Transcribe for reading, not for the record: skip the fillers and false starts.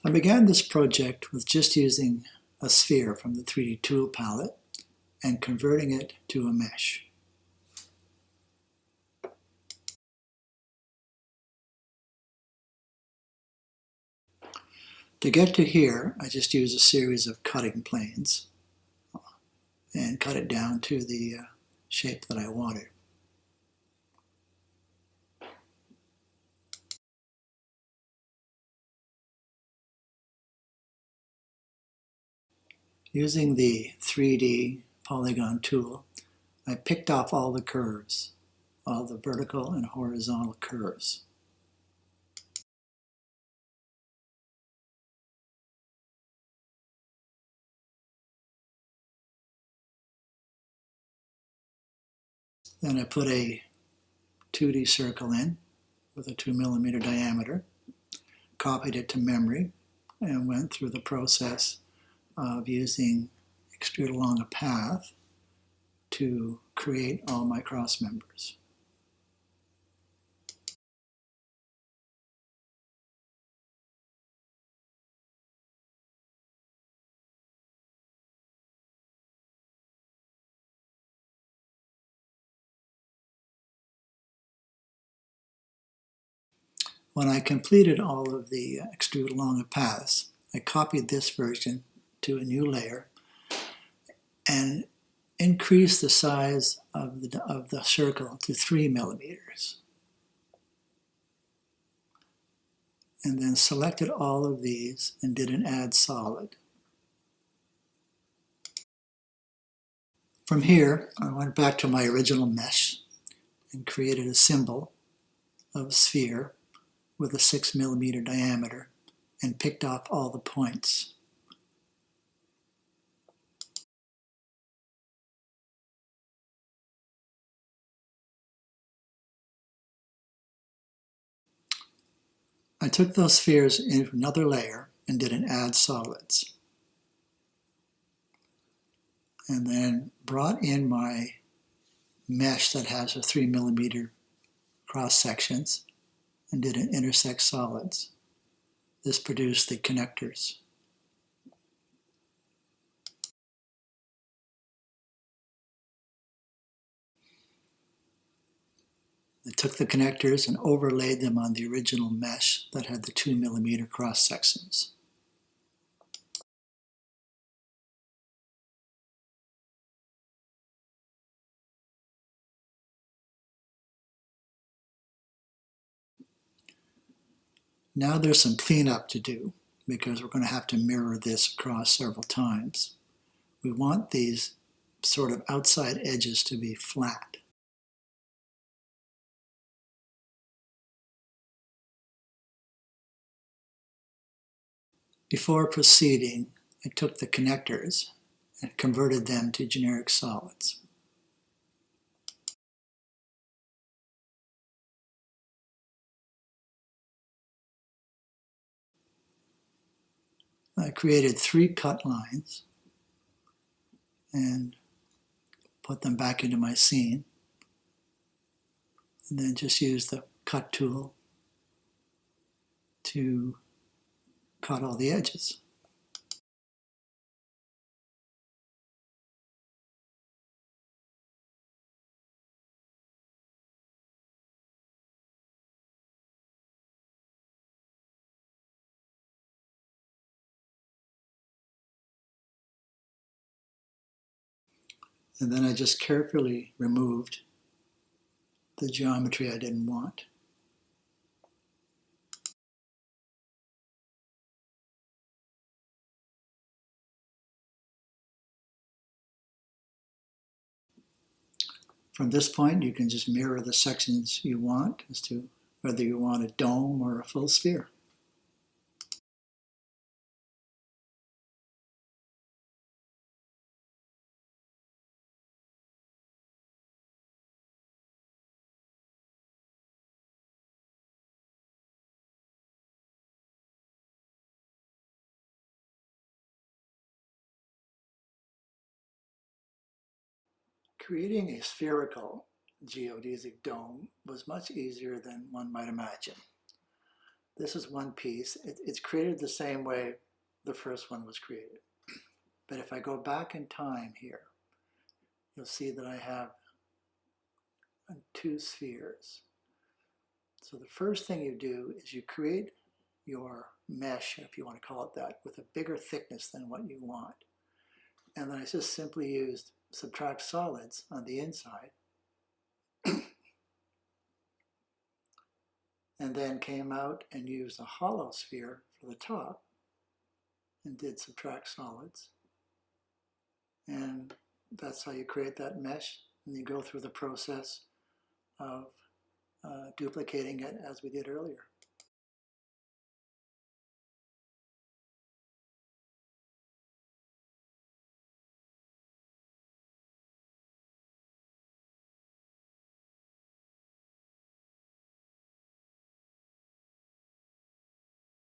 I began this project with just using a sphere from the 3D tool palette and converting it to a mesh. To get to here, I just use a series of cutting planes and cut it down to the shape that I wanted. Using the 3D polygon tool, I picked off all the curves, all the vertical and horizontal curves. Then I put a 2D circle in with a 2mm diameter, copied it to memory, and went through the process of using extrude along a path to create all my cross members. When I completed all of the extrude along a paths, I copied this version to a new layer and increased the size of the circle to 3mm. And then selected all of these and did an add solid. From here, I went back to my original mesh and created a symbol of a sphere with a 6mm diameter and picked off all the points. I took those spheres into another layer and did an add solids. And then brought in my mesh that has a 3mm cross sections and did an intersect solids. This produced the connectors. I took the connectors and overlaid them on the original mesh that had the 2mm cross sections. Now there's some cleanup to do because we're going to have to mirror this across several times. We want these sort of outside edges to be flat. Before proceeding, I took the connectors and converted them to generic solids. I created 3 cut lines and put them back into my scene, and then just use the cut tool to cut all the edges. And then I just carefully removed the geometry I didn't want. From this point, you can just mirror the sections you want as to whether you want a dome or a full sphere. Creating a spherical geodesic dome was much easier than one might imagine. This is one piece. It's created the same way the first one was created. But if I go back in time here, you'll see that I have two spheres. So the first thing you do is you create your mesh, if you want to call it that, with a bigger thickness than what you want. And then I just simply used subtract solids on the inside, and then came out and used a hollow sphere for the top and did subtract solids. And that's how you create that mesh, and you go through the process of duplicating it as we did earlier.